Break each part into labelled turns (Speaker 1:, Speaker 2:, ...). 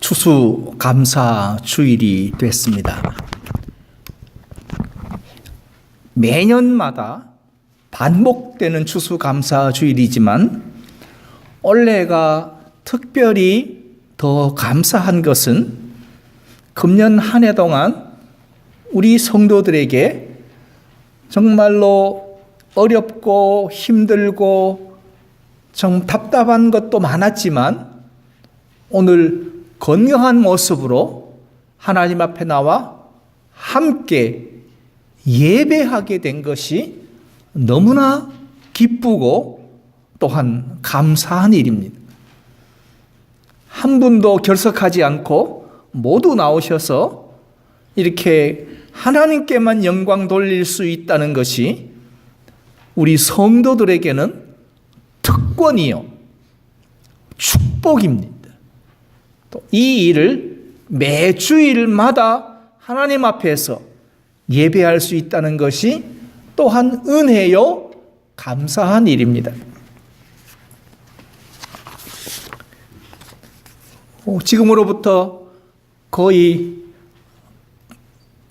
Speaker 1: 추수감사 주일이 됐습니다. 매년마다 반복되는 추수감사 주일이지만 올해가 특별히 더 감사한 것은 금년 한 해 동안 우리 성도들에게 정말로 어렵고 힘들고 좀 답답한 것도 많았지만 오늘 건강한 모습으로 하나님 앞에 나와 함께 예배하게 된 것이 너무나 기쁘고 또한 감사한 일입니다. 한 분도 결석하지 않고 모두 나오셔서 이렇게 하나님께만 영광 돌릴 수 있다는 것이 우리 성도들에게는 특권이요, 축복입니다. 또 이 일을 매주일마다 하나님 앞에서 예배할 수 있다는 것이 또한 은혜요, 감사한 일입니다. 지금으로부터 거의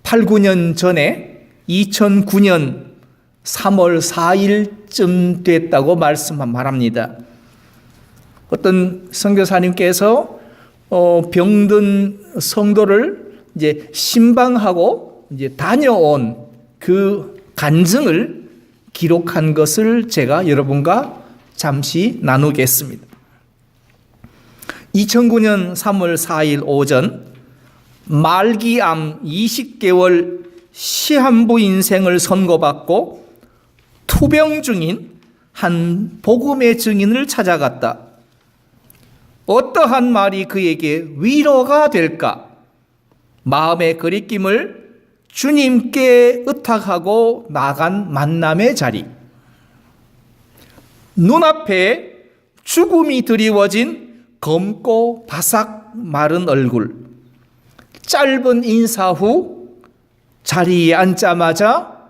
Speaker 1: 8, 9년 전에 2009년 3월 4일쯤 됐다고 말합니다. 어떤 선교사님께서 병든 성도를 이제 신방하고 이제 다녀온 그 간증을 기록한 것을 제가 여러분과 잠시 나누겠습니다. 2009년 3월 4일 오전 말기암 20개월 시한부 인생을 선고받고 투병 중인 한 복음의 증인을 찾아갔다. 어떠한 말이 그에게 위로가 될까? 마음의 거리낌을 주님께 의탁하고 나간 만남의 자리. 눈앞에 죽음이 드리워진 검고 바삭 마른 얼굴. 짧은 인사 후 자리에 앉자마자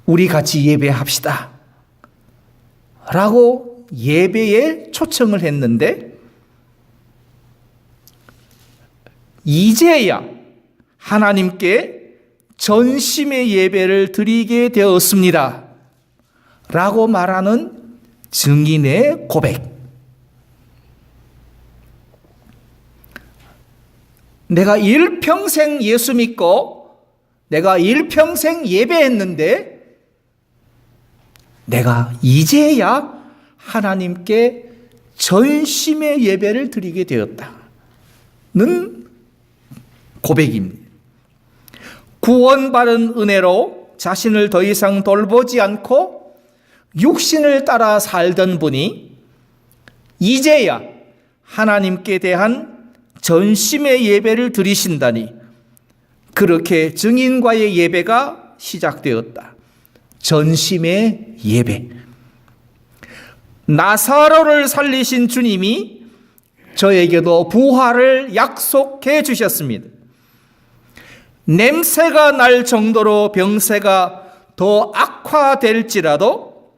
Speaker 1: 우리 같이 예배합시다 라고 예배에 초청을 했는데 이제야 하나님께 전심의 예배를 드리게 되었습니다 라고 말하는 증인의 고백. 내가 일평생 예수 믿고 내가 일평생 예배했는데 내가 이제야 하나님께 전심의 예배를 드리게 되었다는 고백입니다. 구원받은 은혜로 자신을 더 이상 돌보지 않고 육신을 따라 살던 분이 이제야 하나님께 대한 전심의 예배를 드리신다니 그렇게 증인과의 예배가 시작되었다. 전심의 예배. 나사로를 살리신 주님이 저에게도 부활을 약속해 주셨습니다. 냄새가 날 정도로 병세가 더 악화될지라도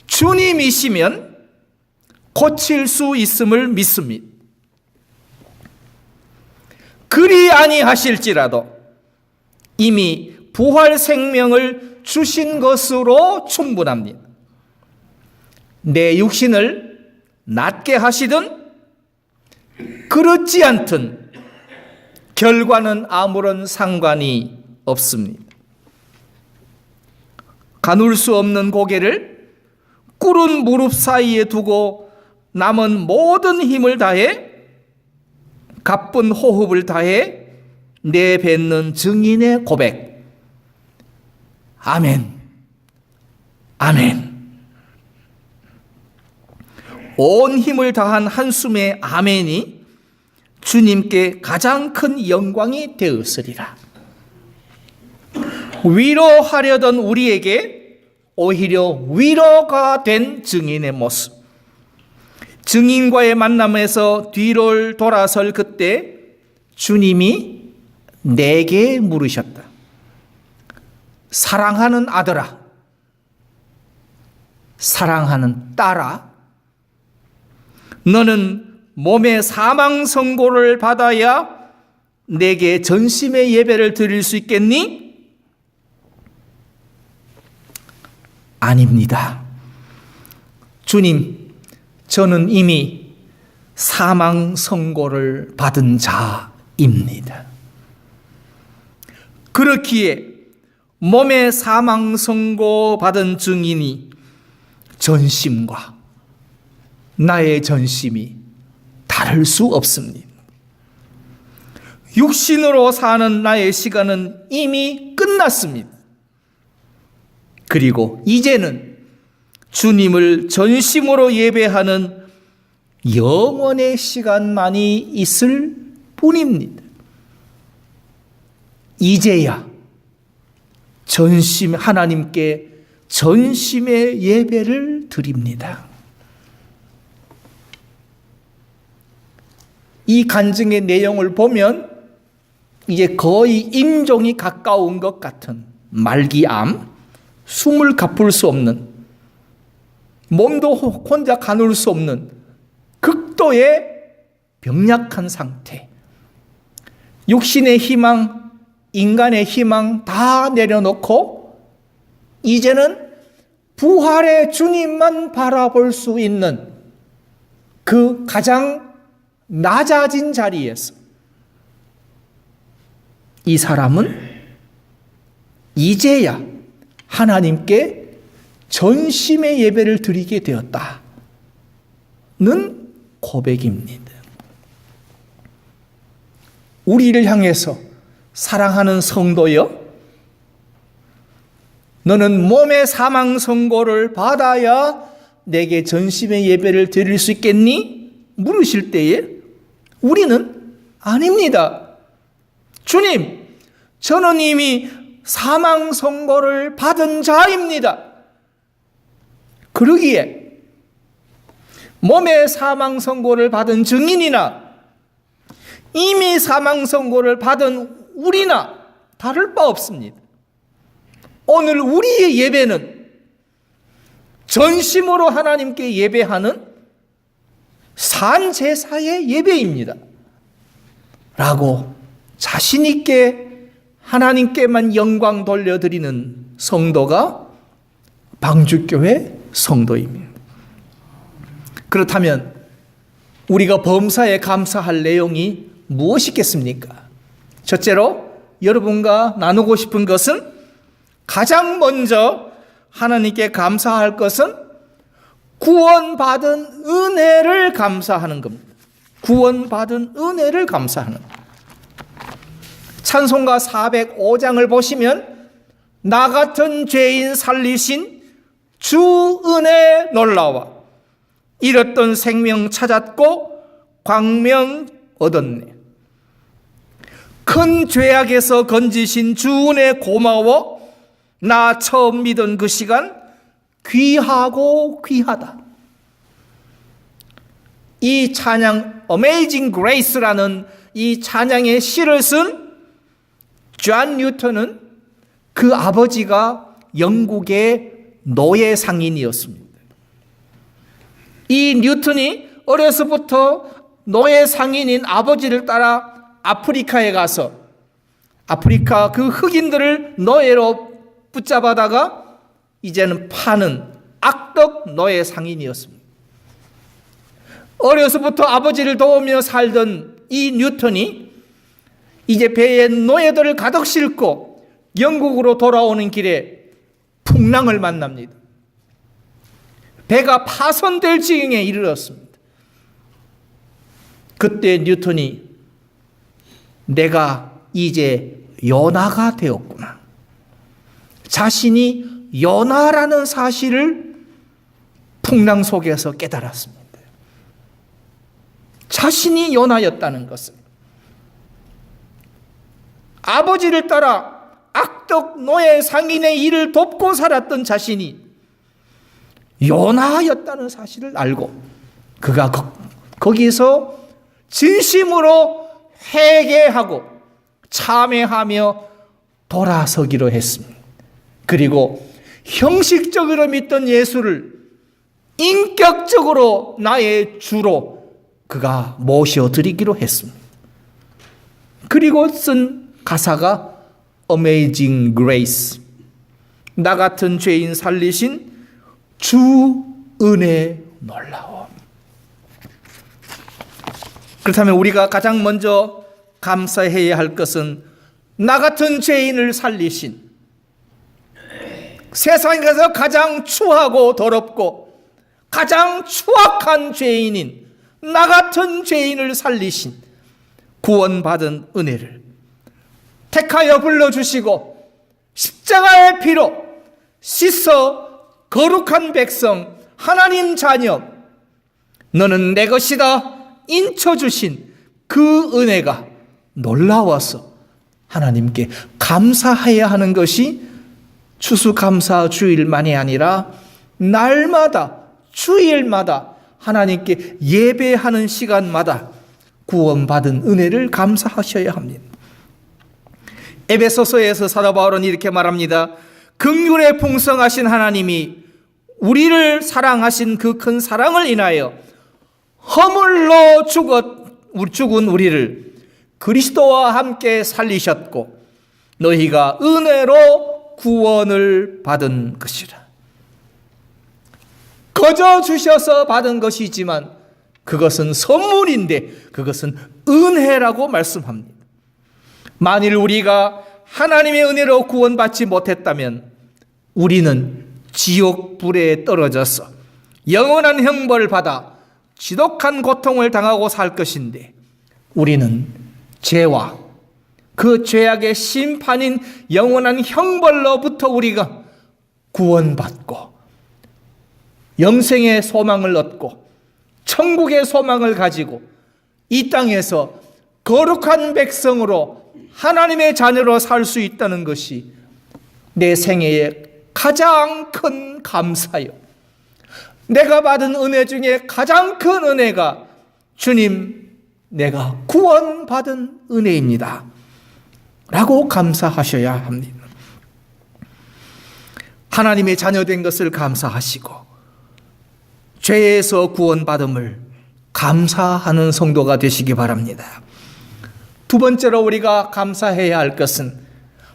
Speaker 1: 주님이시면 고칠 수 있음을 믿습니다. 그리 아니하실지라도 이미 부활 생명을 주신 것으로 충분합니다. 내 육신을 낫게 하시든 그렇지 않든 결과는 아무런 상관이 없습니다. 가눌 수 없는 고개를 꿇은 무릎 사이에 두고 남은 모든 힘을 다해 가쁜 호흡을 다해 내뱉는 증인의 고백. 아멘. 아멘. 온 힘을 다한 한숨의 아멘이 주님께 가장 큰 영광이 되었으리라. 위로하려던 우리에게 오히려 위로가 된 증인의 모습. 증인과의 만남에서 뒤를 돌아설 그때 주님이 내게 물으셨다. 사랑하는 아들아, 사랑하는 딸아, 너는 몸의 사망 선고를 받아야 내게 전심의 예배를 드릴 수 있겠니? 아닙니다. 주님, 저는 이미 사망 선고를 받은 자입니다. 그렇기에 몸의 사망 선고 받은 증인이 전심과 나의 전심이 다를 수 없습니다. 육신으로 사는 나의 시간은 이미 끝났습니다. 그리고 이제는 주님을 전심으로 예배하는 영원의 시간만이 있을 뿐입니다. 이제야 하나님께 전심의 예배를 드립니다. 이 간증의 내용을 보면 이제 거의 임종이 가까운 것 같은 말기암, 숨을 가쁠 수 없는, 몸도 혼자 가눌 수 없는 극도의 병약한 상태, 육신의 희망, 인간의 희망 다 내려놓고 이제는 부활의 주님만 바라볼 수 있는 그 가장 낮아진 자리에서 이 사람은 이제야 하나님께 전심의 예배를 드리게 되었다는 고백입니다. 우리를 향해서 사랑하는 성도여, 너는 몸의 사망 선고를 받아야 내게 전심의 예배를 드릴 수 있겠니? 물으실 때에 우리는 아닙니다. 주님, 저는 이미 사망 선고를 받은 자입니다. 그러기에 몸의 사망 선고를 받은 증인이나 이미 사망 선고를 받은 우리나 다를 바 없습니다. 오늘 우리의 예배는 전심으로 하나님께 예배하는 산제사의 예배입니다. 라고 자신 있게 하나님께만 영광 돌려드리는 성도가 방주교회 성도입니다. 그렇다면 우리가 범사에 감사할 내용이 무엇이겠습니까? 첫째로 여러분과 나누고 싶은 것은, 가장 먼저 하나님께 감사할 것은 구원받은 은혜를 감사하는 겁니다. 구원받은 은혜를 감사하는. 찬송가 405장을 보시면 나 같은 죄인 살리신 주 은혜 놀라와 잃었던 생명 찾았고 광명 얻었네. 큰 죄악에서 건지신 주 은혜 고마워. 나 처음 믿은 그 시간 귀하고 귀하다. 이 찬양 Amazing Grace라는 이 찬양의 시를 쓴 존 뉴턴은 그 아버지가 영국의 노예 상인이었습니다. 이 뉴턴이 어려서부터 노예 상인인 아버지를 따라 아프리카에 가서 아프리카 그 흑인들을 노예로 붙잡아다가 이제는 파는 악덕 노예 상인이었습니다. 어려서부터 아버지를 도우며 살던 이 뉴턴이 이제 배에 노예들을 가득 싣고 영국으로 돌아오는 길에 풍랑을 만납니다. 배가 파손될 지경에 이르렀습니다. 그때 뉴턴이 내가 이제 요나가 되었구나, 자신이 요나라는 사실을 풍랑 속에서 깨달았습니다. 자신이 요나였다는 것을, 아버지를 따라 악덕 노예 상인의 일을 돕고 살았던 자신이 요나였다는 사실을 알고 그가 거기서 진심으로 회개하고 참회하며 돌아서기로 했습니다. 그리고 형식적으로 믿던 예수를 인격적으로 나의 주로 그가 모셔드리기로 했습니다. 그리고 쓴 가사가 Amazing Grace, 나 같은 죄인 살리신 주 은혜 놀라워. 그렇다면 우리가 가장 먼저 감사해야 할 것은 나 같은 죄인을 살리신, 세상에서 가장 추하고 더럽고 가장 추악한 죄인인 나 같은 죄인을 살리신 구원받은 은혜를 택하여 불러주시고 십자가의 피로 씻어 거룩한 백성, 하나님 자녀, 너는 내 것이다 인쳐주신 그 은혜가 놀라워서 하나님께 감사해야 하는 것이 추수감사 주일만이 아니라 날마다 주일마다 하나님께 예배하는 시간마다 구원받은 은혜를 감사하셔야 합니다. 에베소서에서 사도 바울은 이렇게 말합니다. 긍휼에 풍성하신 하나님이 우리를 사랑하신 그 큰 사랑을 인하여 허물로 죽은 우리를 그리스도와 함께 살리셨고 너희가 은혜로 구원을 받은 것이라. 거저 주셔서 받은 것이지만 그것은 선물인데 그것은 은혜라고 말씀합니다. 만일 우리가 하나님의 은혜로 구원받지 못했다면 우리는 지옥불에 떨어져서 영원한 형벌을 받아 지독한 고통을 당하고 살 것인데 우리는 죄와 그 죄악의 심판인 영원한 형벌로부터 우리가 구원받고 영생의 소망을 얻고 천국의 소망을 가지고 이 땅에서 거룩한 백성으로 하나님의 자녀로 살 수 있다는 것이 내 생애의 가장 큰 감사요. 내가 받은 은혜 중에 가장 큰 은혜가 주님, 내가 구원받은 은혜입니다 라고 감사하셔야 합니다. 하나님의 자녀된 것을 감사하시고 죄에서 구원받음을 감사하는 성도가 되시기 바랍니다. 두 번째로 우리가 감사해야 할 것은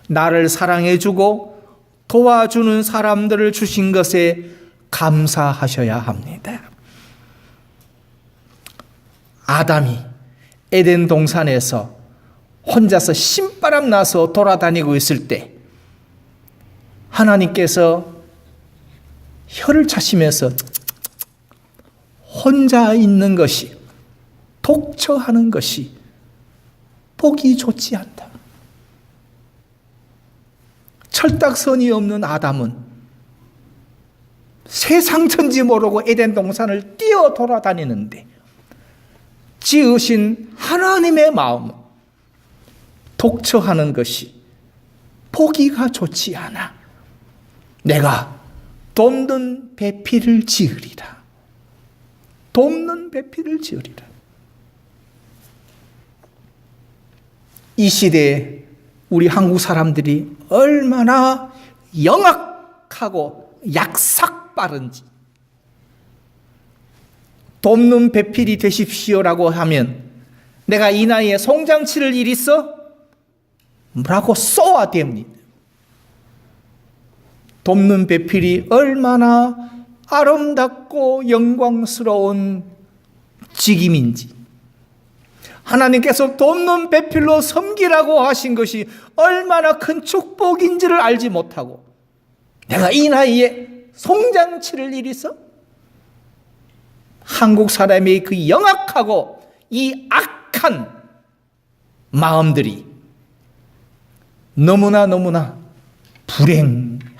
Speaker 1: 나를 사랑해주고 도와주는 사람들을 주신 것에 감사하셔야 합니다. 아담이 에덴 동산에서 혼자서 신바람 나서 돌아다니고 있을 때 하나님께서 혀를 차시면서 혼자 있는 것이, 독처하는 것이 보기 좋지 않다. 철딱선이 없는 아담은 세상천지 모르고 에덴 동산을 뛰어 돌아다니는데 지으신 하나님의 마음은 독처하는 것이 보기가 좋지 않아. 내가 돕는 배필을 지으리라. 돕는 배필을 지으리라. 이 시대에 우리 한국 사람들이 얼마나 영악하고 약삭빠른지. 돕는 배필이 되십시오라고 하면 내가 이 나이에 송장치를 일 있어? 라고 쏘아댑니다. 돕는 배필이 얼마나 아름답고 영광스러운 직임인지, 하나님께서 돕는 배필로 섬기라고 하신 것이 얼마나 큰 축복인지를 알지 못하고 내가 이 나이에 송장치를 일 있어? 한국 사람의 그 영악하고 이 악한 마음들이 너무나 불행합니다.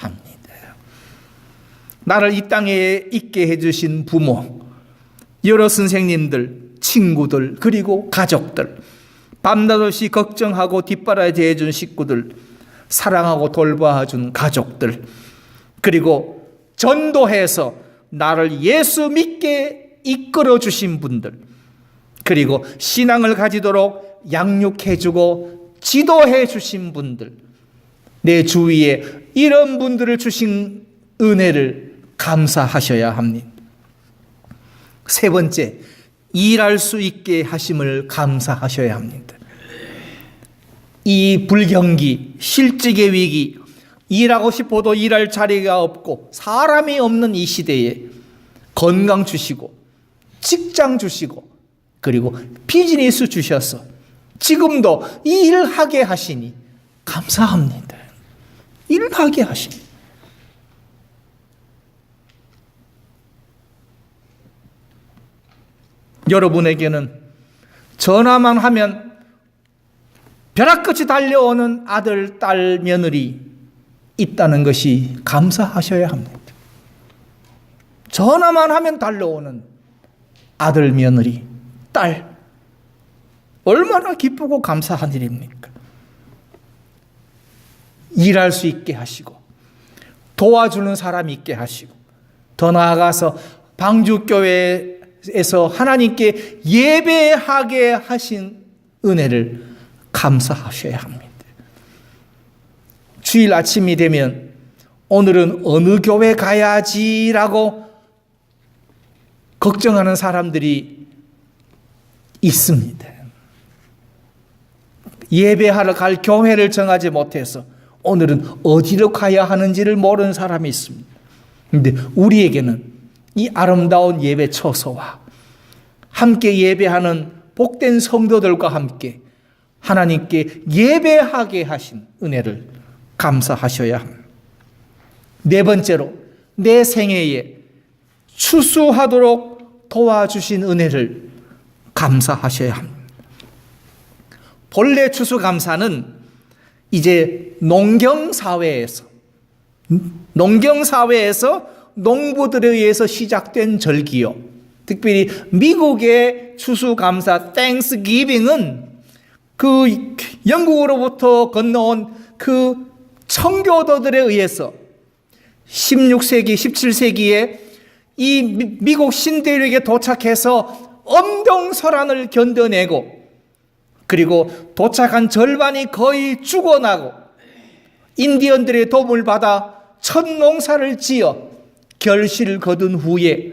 Speaker 1: 나를 이 땅에 있게 해주신 부모, 여러 선생님들, 친구들, 그리고 가족들, 밤낮 없이 걱정하고 뒷바라지 대해준 식구들, 사랑하고 돌봐준 가족들, 그리고 전도해서 나를 예수 믿게 이끌어 주신 분들, 그리고 신앙을 가지도록 양육해주고 지도해 주신 분들, 내 주위에 이런 분들을 주신 은혜를 감사하셔야 합니다. 세 번째, 일할 수 있게 하심을 감사하셔야 합니다. 이 불경기, 실직의 위기, 일하고 싶어도 일할 자리가 없고 사람이 없는 이 시대에 건강 주시고 직장 주시고 그리고 비즈니스 주셔서 지금도 일하게 하시니 감사합니다. 일하게 하시니. 여러분에게는 전화만 하면 벼락같이 달려오는 아들, 딸, 며느리 있다는 것이 감사하셔야 합니다. 전화만 하면 달려오는 아들, 며느리, 딸, 얼마나 기쁘고 감사한 일입니까? 일할 수 있게 하시고 도와주는 사람이 있게 하시고 더 나아가서 방주교회에서 하나님께 예배하게 하신 은혜를 감사하셔야 합니다. 주일 아침이 되면 오늘은 어느 교회 가야지라고 걱정하는 사람들이 있습니다. 예배하러 갈 교회를 정하지 못해서 오늘은 어디로 가야 하는지를 모르는 사람이 있습니다. 그런데 우리에게는 이 아름다운 예배 처소와 함께 예배하는 복된 성도들과 함께 하나님께 예배하게 하신 은혜를 감사하셔야 합니다. 네 번째로 내 생애에 추수하도록 도와주신 은혜를 감사하셔야 합니다. 본래 추수감사는 이제 농경사회에서 농부들에 의해서 시작된 절기요. 특별히 미국의 추수감사 땡스기빙은 그 영국으로부터 건너온 그 청교도들에 의해서 16세기, 17세기에 이 미국 신대륙에 도착해서 엄동설한을 견뎌내고 그리고 도착한 절반이 거의 죽어나고 인디언들의 도움을 받아 첫 농사를 지어 결실을 거둔 후에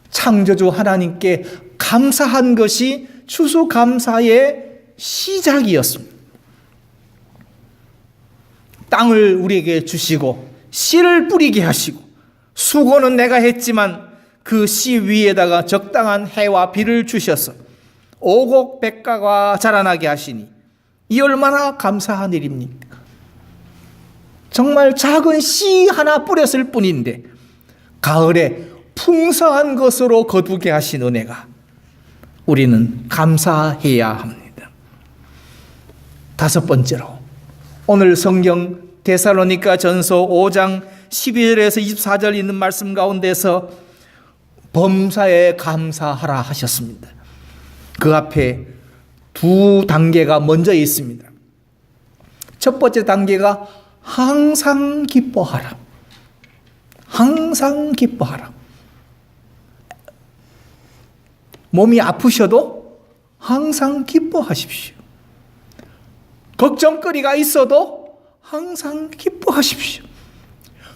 Speaker 1: 창조주 하나님께 감사한 것이 추수감사의 시작이었습니다. 땅을 우리에게 주시고 씨를 뿌리게 하시고 수고는 내가 했지만 그 씨 위에다가 적당한 해와 비를 주셔서 오곡백과가 자라나게 하시니 이 얼마나 감사한 일입니까? 정말 작은 씨 하나 뿌렸을 뿐인데 가을에 풍성한 것으로 거두게 하신 은혜가 우리는 감사해야 합니다. 다섯 번째로 오늘 성경 데살로니가 전서 5장 12절에서 24절 있는 말씀 가운데서 범사에 감사하라 하셨습니다. 그 앞에 두 단계가 먼저 있습니다. 첫 번째 단계가 항상 기뻐하라. 항상 기뻐하라. 몸이 아프셔도 항상 기뻐하십시오. 걱정거리가 있어도 항상 기뻐하십시오.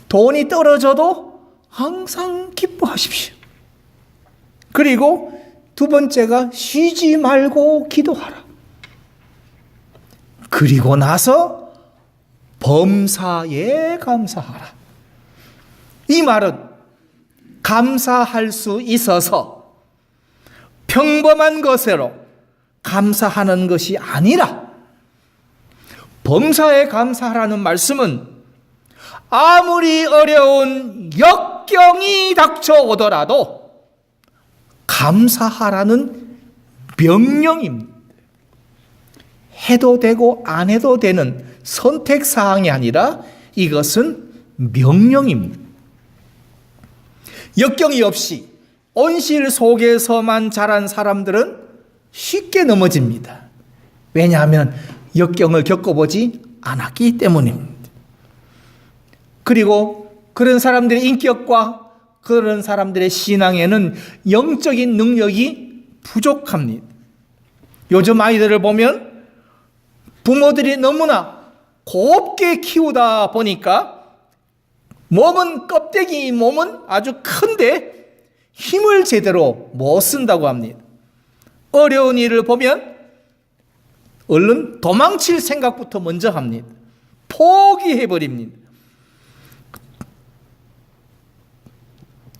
Speaker 1: 돈이 떨어져도 항상 기뻐하십시오. 그리고 두 번째가 쉬지 말고 기도하라. 그리고 나서 범사에 감사하라. 이 말은 감사할 수 있어서 평범한 것으로 감사하는 것이 아니라 범사에 감사하라는 말씀은 아무리 어려운 역경이 닥쳐오더라도 감사하라는 명령입니다. 해도 되고 안 해도 되는 선택사항이 아니라 이것은 명령입니다. 역경이 없이 온실 속에서만 자란 사람들은 쉽게 넘어집니다. 왜냐하면 역경을 겪어보지 않았기 때문입니다. 그리고 그런 사람들의 인격과 그런 사람들의 신앙에는 영적인 능력이 부족합니다. 요즘 아이들을 보면 부모들이 너무나 곱게 키우다 보니까 몸은 껍데기 몸은 아주 큰데 힘을 제대로 못 쓴다고 합니다. 어려운 일을 보면 얼른 도망칠 생각부터 먼저 합니다. 포기해버립니다.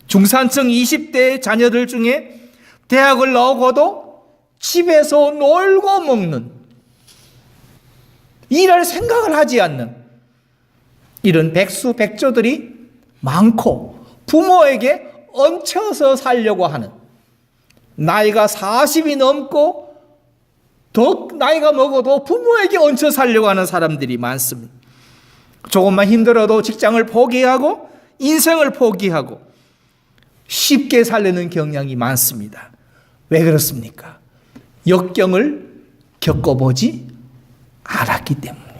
Speaker 1: 중산층 20대 자녀들 중에 대학을 나오고도 집에서 놀고 먹는, 일할 생각을 하지 않는 이런 백수백조들이 많고, 부모에게 얹혀서 살려고 하는, 나이가 40이 넘고 더 나이가 먹어도 부모에게 얹혀 살려고 하는 사람들이 많습니다. 조금만 힘들어도 직장을 포기하고 인생을 포기하고 쉽게 살려는 경향이 많습니다. 왜 그렇습니까? 역경을 겪어보지 않았기 때문에.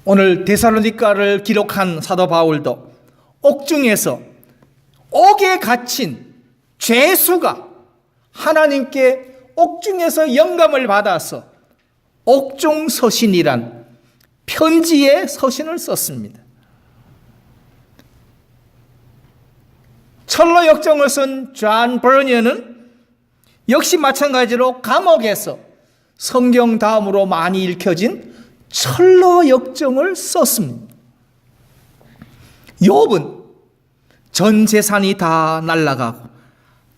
Speaker 1: 오늘 데살로니가를 기록한 사도 바울도 옥중에서 옥에 갇힌 죄수가 하나님께 옥중에서 영감을 받아서 옥중 서신이란 편지의 서신을 썼습니다. 철로 역정을 쓴 존 버니어는 역시 마찬가지로 감옥에서 성경 다음으로 많이 읽혀진 철로 역정을 썼습니다. 욥은 전 재산이 다 날아가고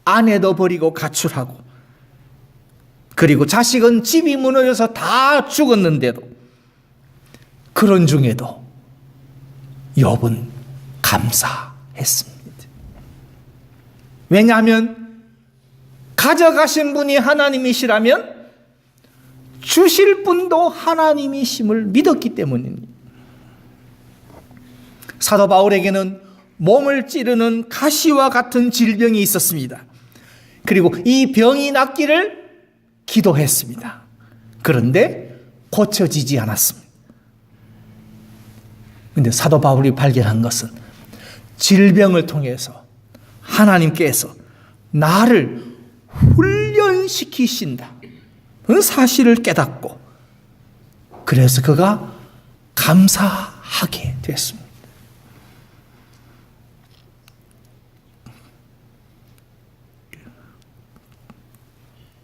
Speaker 1: 아내도 버리고 가출하고, 그리고 자식은 집이 무너져서 다 죽었는데도, 그런 중에도 욥은 감사했습니다. 왜냐하면 가져가신 분이 하나님이시라면 주실 분도 하나님이심을 믿었기 때문입니다. 사도 바울에게는 몸을 찌르는 가시와 같은 질병이 있었습니다. 그리고 이 병이 낫기를 기도했습니다. 그런데 고쳐지지 않았습니다. 그런데 사도 바울이 발견한 것은 질병을 통해서 하나님께서 나를 훈련시키신다, 그 사실을 깨닫고, 그래서 그가 감사하게 됐습니다.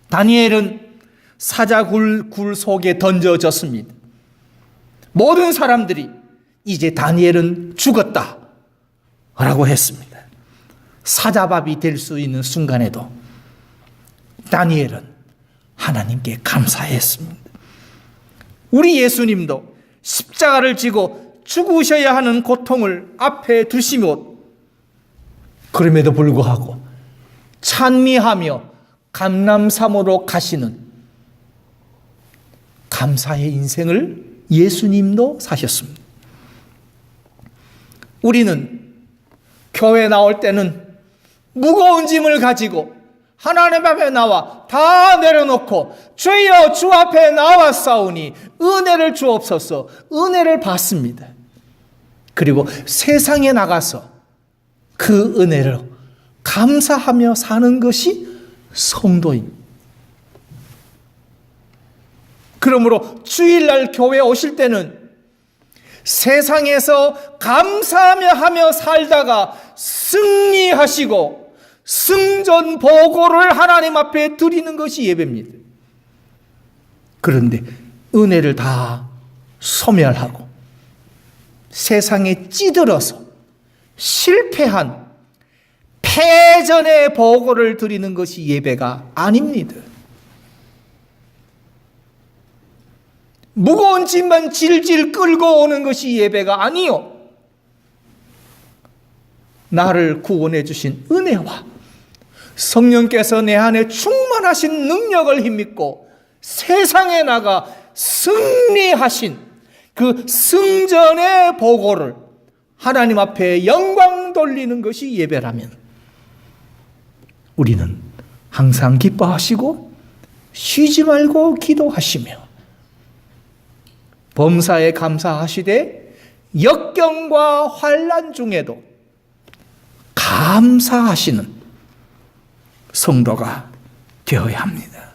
Speaker 1: 다니엘은 사자굴 속에 던져졌습니다. 모든 사람들이 이제 다니엘은 죽었다 라고 했습니다. 사자밥이 될 수 있는 순간에도 다니엘은 하나님께 감사했습니다. 우리 예수님도 십자가를 지고 죽으셔야 하는 고통을 앞에 두시며, 그럼에도 불구하고 찬미하며 감람산으로 가시는 감사의 인생을 예수님도 사셨습니다. 우리는 교회 나올 때는 무거운 짐을 가지고 하나님 앞에 나와 다 내려놓고 주여 주 앞에 나왔사오니 은혜를 주옵소서, 은혜를 받습니다. 그리고 세상에 나가서 그 은혜를 감사하며 사는 것이 성도입니다. 그러므로 주일날 교회에 오실 때는 세상에서 감사하며 하며 살다가 승리하시고 승전 보고를 하나님 앞에 드리는 것이 예배입니다. 그런데 은혜를 다 소멸하고 세상에 찌들어서 실패한 패전의 보고를 드리는 것이 예배가 아닙니다. 무거운 짐만 질질 끌고 오는 것이 예배가 아니요, 나를 구원해 주신 은혜와 성령께서 내 안에 충만하신 능력을 힘입고 세상에 나가 승리하신 그 승전의 보고를 하나님 앞에 영광 돌리는 것이 예배라면, 우리는 항상 기뻐하시고 쉬지 말고 기도하시며 범사에 감사하시되 역경과 환난 중에도 감사하시는 성도가 되어야 합니다.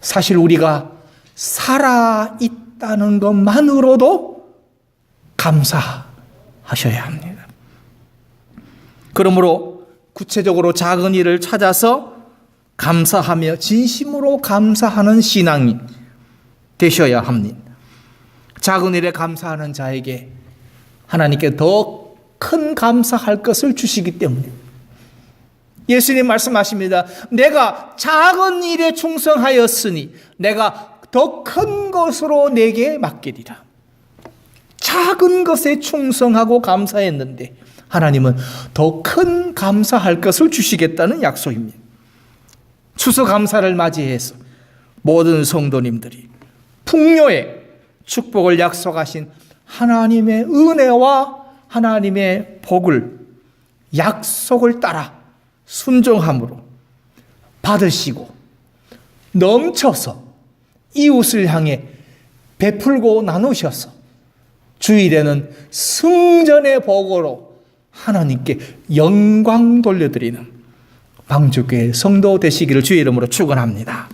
Speaker 1: 사실 우리가 살아있다는 것만으로도 감사하셔야 합니다. 그러므로 구체적으로 작은 일을 찾아서 감사하며 진심으로 감사하는 신앙이 되셔야 합니다. 작은 일에 감사하는 자에게 하나님께 더 큰 감사할 것을 주시기 때문에 예수님 말씀하십니다. 내가 작은 일에 충성하였으니 내가 더 큰 것으로 내게 맡기리라. 작은 것에 충성하고 감사했는데 하나님은 더 큰 감사할 것을 주시겠다는 약속입니다. 추수감사를 맞이해서 모든 성도님들이 풍요의 축복을 약속하신 하나님의 은혜와 하나님의 복을 약속을 따라 순종함으로 받으시고 넘쳐서 이웃을 향해 베풀고 나누셔서 주일에는 승전의 복으로 하나님께 영광 돌려드리는 방주교회 성도 되시기를 주의 이름으로 축원합니다.